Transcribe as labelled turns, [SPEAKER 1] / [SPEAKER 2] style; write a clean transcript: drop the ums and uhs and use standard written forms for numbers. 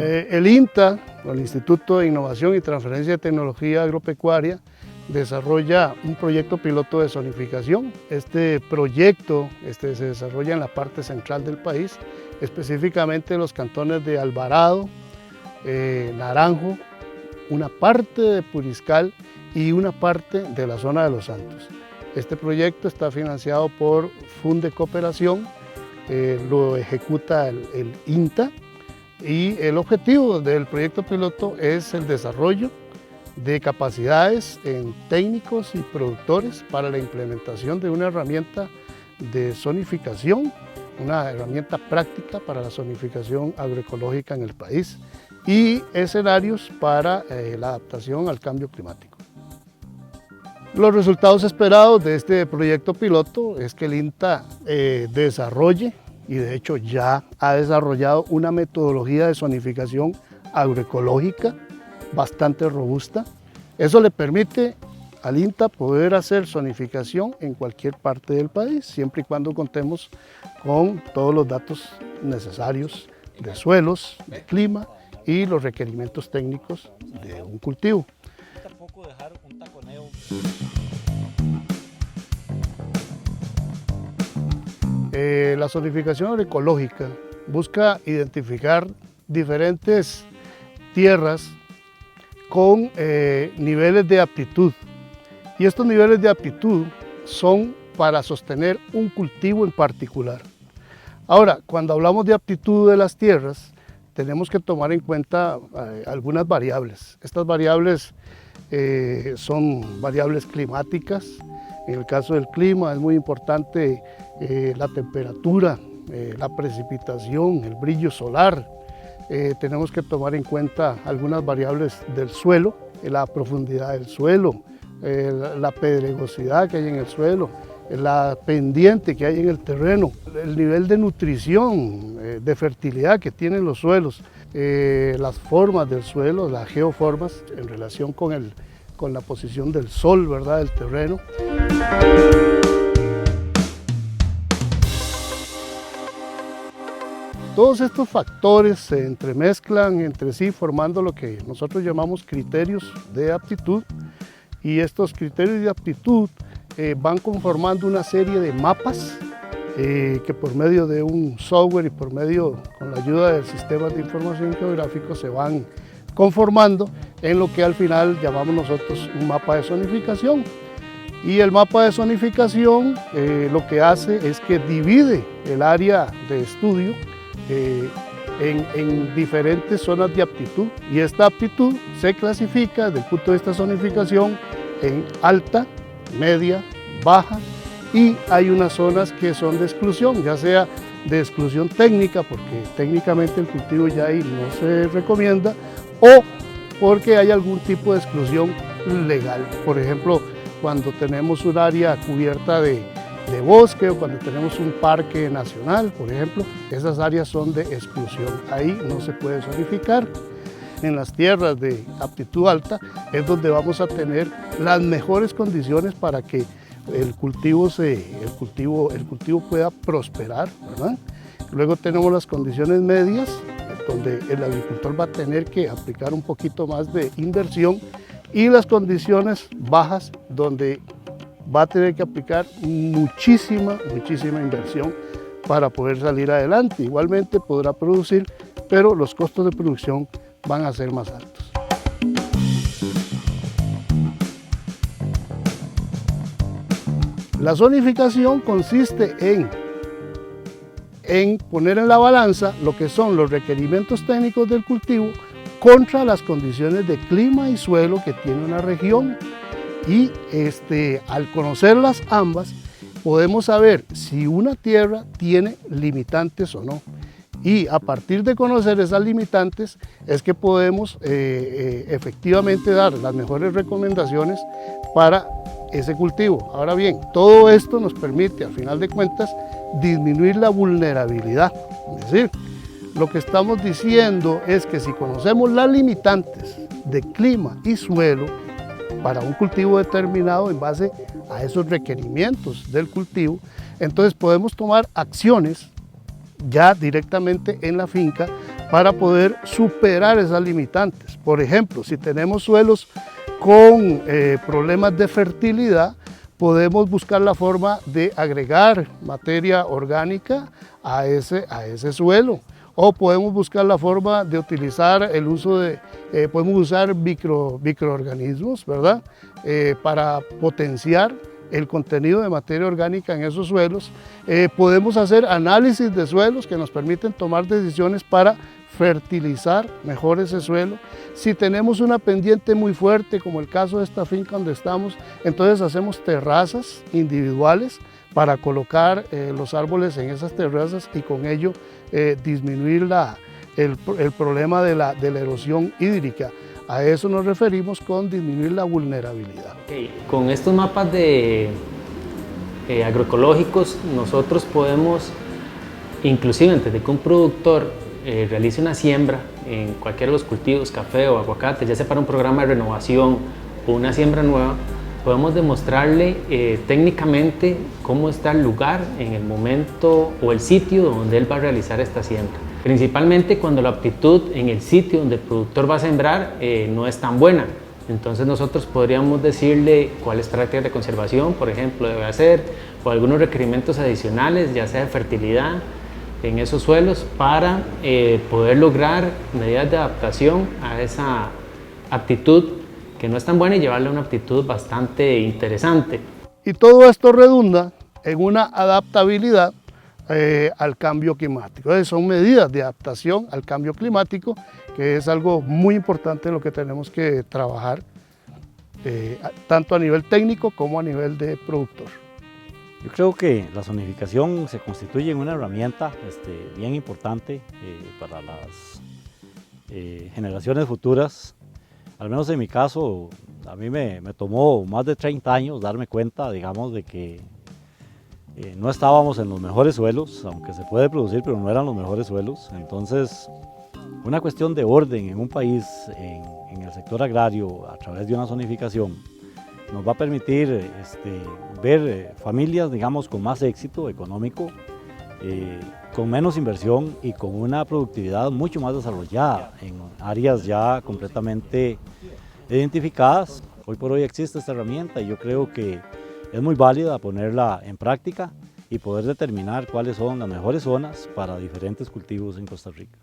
[SPEAKER 1] El INTA, el Instituto de Innovación y Transferencia de Tecnología Agropecuaria, desarrolla un proyecto piloto de zonificación. Este proyecto se desarrolla en la parte central del país, específicamente en los cantones de Alvarado, Naranjo, una parte de Puriscal y una parte de la zona de Los Santos. Este proyecto está financiado por Funde Cooperación, lo ejecuta el INTA, y el objetivo del proyecto piloto es el desarrollo de capacidades en técnicos y productores para la implementación de una herramienta de zonificación, una herramienta práctica para la zonificación agroecológica en el país y escenarios para la adaptación al cambio climático. Los resultados esperados de este proyecto piloto es que el INTA desarrolle, y de hecho ya ha desarrollado, una metodología de zonificación agroecológica bastante robusta. Eso le permite al INTA poder hacer zonificación en cualquier parte del país, siempre y cuando contemos con todos los datos necesarios de suelos, de clima y los requerimientos técnicos de un cultivo.
[SPEAKER 2] Tampoco dejar un taconeo.
[SPEAKER 1] La zonificación agroecológica busca identificar diferentes tierras con niveles de aptitud, y estos niveles de aptitud son para sostener un cultivo en particular. Ahora, cuando hablamos de aptitud de las tierras, tenemos que tomar en cuenta algunas variables. Estas variables son variables climáticas. En el caso del clima es muy importante la temperatura, la precipitación, el brillo solar. Tenemos que tomar en cuenta algunas variables del suelo, la profundidad del suelo, la pedregosidad que hay en el suelo, la pendiente que hay en el terreno, el nivel de nutrición, de fertilidad que tienen los suelos, las formas del suelo, las geoformas en relación con la posición del sol, ¿verdad?, del terreno. Todos estos factores se entremezclan entre sí formando lo que nosotros llamamos criterios de aptitud, y estos criterios de aptitud van conformando una serie de mapas que por medio de un software y con la ayuda del sistema de información geográfico se van conformando en lo que al final llamamos nosotros un mapa de zonificación. Y el mapa de zonificación lo que hace es que divide el área de estudio en diferentes zonas de aptitud, y esta aptitud se clasifica desde el punto de vista zonificación en alta, media, baja, y hay unas zonas que son de exclusión, ya sea de exclusión técnica, porque técnicamente el cultivo ya ahí no se recomienda, o porque hay algún tipo de exclusión legal. Por ejemplo, cuando tenemos un área cubierta de bosque, o cuando tenemos un parque nacional, por ejemplo, esas áreas son de exclusión, ahí no se puede zonificar. En las tierras de aptitud alta es donde vamos a tener las mejores condiciones para que el cultivo pueda prosperar, ¿verdad? Luego tenemos las condiciones medias, donde el agricultor va a tener que aplicar un poquito más de inversión, y las condiciones bajas, donde va a tener que aplicar muchísima inversión para poder salir adelante. Igualmente podrá producir, pero los costos de producción van a ser más altos. La zonificación consiste en poner en la balanza lo que son los requerimientos técnicos del cultivo contra las condiciones de clima y suelo que tiene una región, y al conocerlas ambas podemos saber si una tierra tiene limitantes o no, y a partir de conocer esas limitantes es que podemos efectivamente dar las mejores recomendaciones para ese cultivo. Ahora bien, todo esto nos permite, al final de cuentas, disminuir la vulnerabilidad. Es decir, lo que estamos diciendo es que si conocemos las limitantes de clima y suelo para un cultivo determinado en base a esos requerimientos del cultivo, entonces podemos tomar acciones ya directamente en la finca para poder superar esas limitantes. Por ejemplo, si tenemos suelos con problemas de fertilidad, podemos buscar la forma de agregar materia orgánica a ese suelo. O podemos buscar la forma de utilizar el uso de, podemos usar microorganismos, ¿verdad? Para potenciar el contenido de materia orgánica en esos suelos. Podemos hacer análisis de suelos que nos permiten tomar decisiones para fertilizar mejor ese suelo. Si tenemos una pendiente muy fuerte, como el caso de esta finca donde estamos, entonces hacemos terrazas individuales para colocar los árboles en esas terrazas y con ello disminuir el problema de la erosión hídrica. A eso nos referimos con disminuir la vulnerabilidad.
[SPEAKER 3] Okay. Con estos mapas de agroecológicos nosotros podemos, inclusive antes de que un productor realice una siembra en cualquiera de los cultivos, café o aguacate, ya sea para un programa de renovación o una siembra nueva, podemos demostrarle técnicamente cómo está el lugar en el momento o el sitio donde él va a realizar esta siembra. Principalmente cuando la aptitud en el sitio donde el productor va a sembrar no es tan buena. Entonces nosotros podríamos decirle cuáles prácticas de conservación, por ejemplo, debe hacer, o algunos requerimientos adicionales, ya sea de fertilidad en esos suelos, para poder lograr medidas de adaptación a esa aptitud que no es tan buena y llevarle a una aptitud bastante interesante.
[SPEAKER 1] Y todo esto redunda en una adaptabilidad al cambio climático. Entonces, son medidas de adaptación al cambio climático, que es algo muy importante en lo que tenemos que trabajar, tanto a nivel técnico como a nivel de productor.
[SPEAKER 4] Yo creo que la zonificación se constituye en una herramienta bien importante para las generaciones futuras. Al menos en mi caso, a mí me tomó más de 30 años darme cuenta, digamos, de que no estábamos en los mejores suelos, aunque se puede producir, pero no eran los mejores suelos. Entonces, una cuestión de orden en un país, en el sector agrario, a través de una zonificación, nos va a permitir ver familias, digamos, con más éxito económico, con menos inversión y con una productividad mucho más desarrollada en áreas ya completamente identificadas. Hoy por hoy existe esta herramienta y yo creo que es muy válida ponerla en práctica y poder determinar cuáles son las mejores zonas para diferentes cultivos en Costa Rica.